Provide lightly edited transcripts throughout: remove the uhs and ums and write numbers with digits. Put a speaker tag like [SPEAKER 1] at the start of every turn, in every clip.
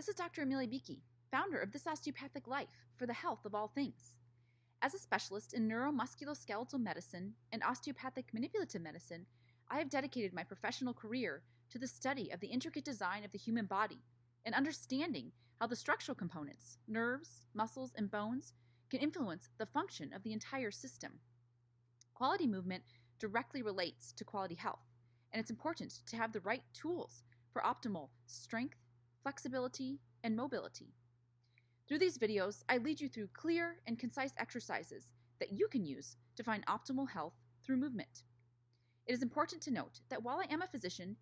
[SPEAKER 1] This is Dr. Amelia Bueche, founder of This Osteopathic Life for the health of all things. As a specialist in neuromusculoskeletal medicine and osteopathic manipulative medicine, I have dedicated my professional career to the study of the intricate design of the human body and understanding how the structural components, nerves, muscles, and bones can influence the function of the entire system. Quality movement directly relates to quality health, and it's important to have the right tools for optimal strength, flexibility, and mobility. Through these videos, I lead you through clear and concise exercises that you can use to find optimal health through movement. It is important to note that while I am a physician,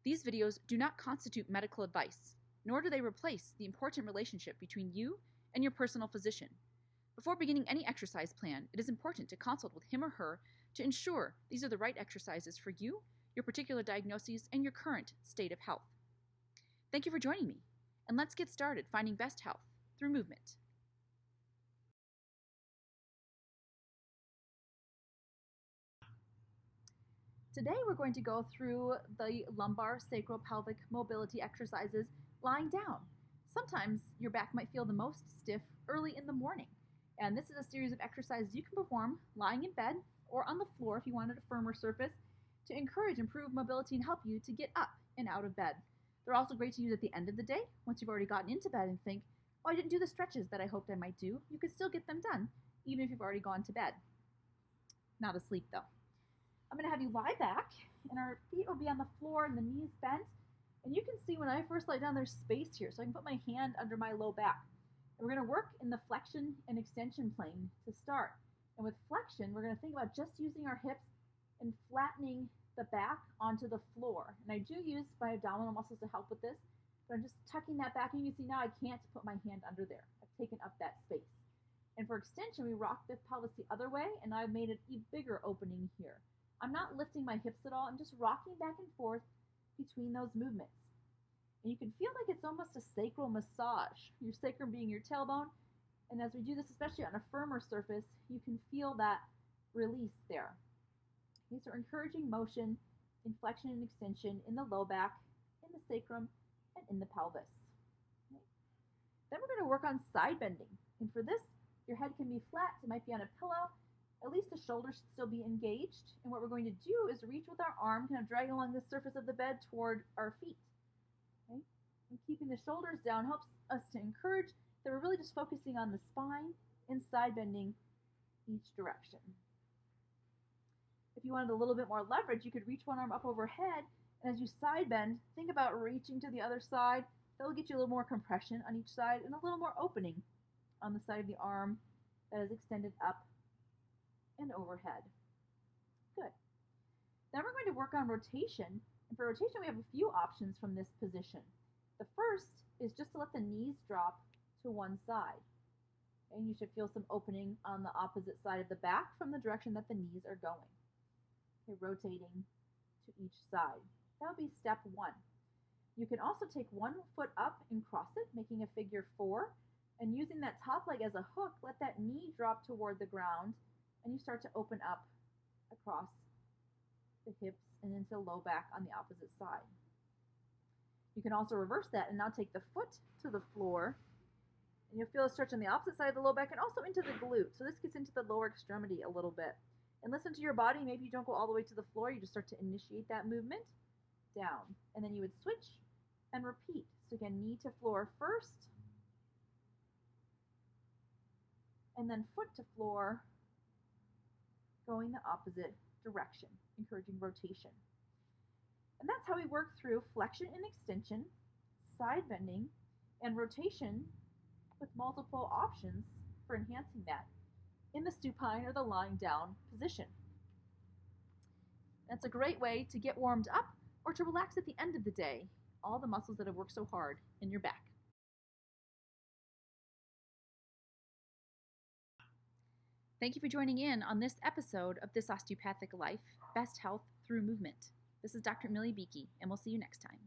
[SPEAKER 1] these videos do not constitute medical advice, nor do they replace the important relationship between you and your personal physician. Before beginning any exercise plan, it is important to consult with him or her to ensure these are the right exercises for you, your particular diagnoses, and your current state of health. Thank you for joining me, and let's get started finding best health through movement. Today we're going to go through the lumbar sacropelvic mobility exercises lying down. Sometimes your back might feel the most stiff early in the morning, and this is a series of exercises you can perform lying in bed or on the floor if you wanted a firmer surface to encourage improved mobility and help you to get up and out of bed. They're also great to use at the end of the day once you've already gotten into bed and think, oh, I didn't do the stretches that I hoped I might do. You could still get them done even if you've already gone to bed. Not asleep though. I'm going to have you lie back and our feet will be on the floor and the knees bent. And you can see when I first lie down there's space here, so I can put my hand under my low back. And we're going to work in the flexion and extension plane to start. And with flexion, we're going to think about just using our hips and flattening the back onto the floor. And I do use my abdominal muscles to help with this, but I'm just tucking that back. And you can see now I can't put my hand under there. I've taken up that space. And for extension, we rock the pelvis the other way, and I've made an even bigger opening here. I'm not lifting my hips at all. I'm just rocking back and forth between those movements. And you can feel like it's almost a sacral massage, your sacrum being your tailbone. And as we do this, especially on a firmer surface, you can feel that release there. These are encouraging motion in flexion and extension in the low back, in the sacrum, and in the pelvis. Okay. Then we're going to work on side bending. And for this, your head can be flat. It might be on a pillow. At least the shoulders should still be engaged. And what we're going to do is reach with our arm, kind of dragging along the surface of the bed toward our feet. Okay. And keeping the shoulders down helps us to encourage that we're really just focusing on the spine and side bending each direction. If you wanted a little bit more leverage, you could reach one arm up overhead, and as you side bend, think about reaching to the other side. That will get you a little more compression on each side and a little more opening on the side of the arm that is extended up and overhead. Good. Then we're going to work on rotation. And for rotation, we have a few options from this position. The first is just to let the knees drop to one side. And you should feel some opening on the opposite side of the back from the direction that the knees are going. Okay, rotating to each side. That would be step one. You can also take one foot up and cross it, making a figure 4. And using that top leg as a hook, let that knee drop toward the ground, and you start to open up across the hips and into low back on the opposite side. You can also reverse that and now take the foot to the floor, and you'll feel a stretch on the opposite side of the low back and also into the glute. So this gets into the lower extremity a little bit. And listen to your body. Maybe you don't go all the way to the floor. You just start to initiate that movement down. And then you would switch and repeat. So again, knee to floor first, and then foot to floor, going the opposite direction, encouraging rotation. And that's how we work through flexion and extension, side bending, and rotation with multiple options for enhancing that in the supine or the lying down position. That's a great way to get warmed up or to relax at the end of the day, all the muscles that have worked so hard in your back. Thank you for joining in on this episode of This Osteopathic Life, Best Health Through Movement. This is Dr. Amelia Bueche, and we'll see you next time.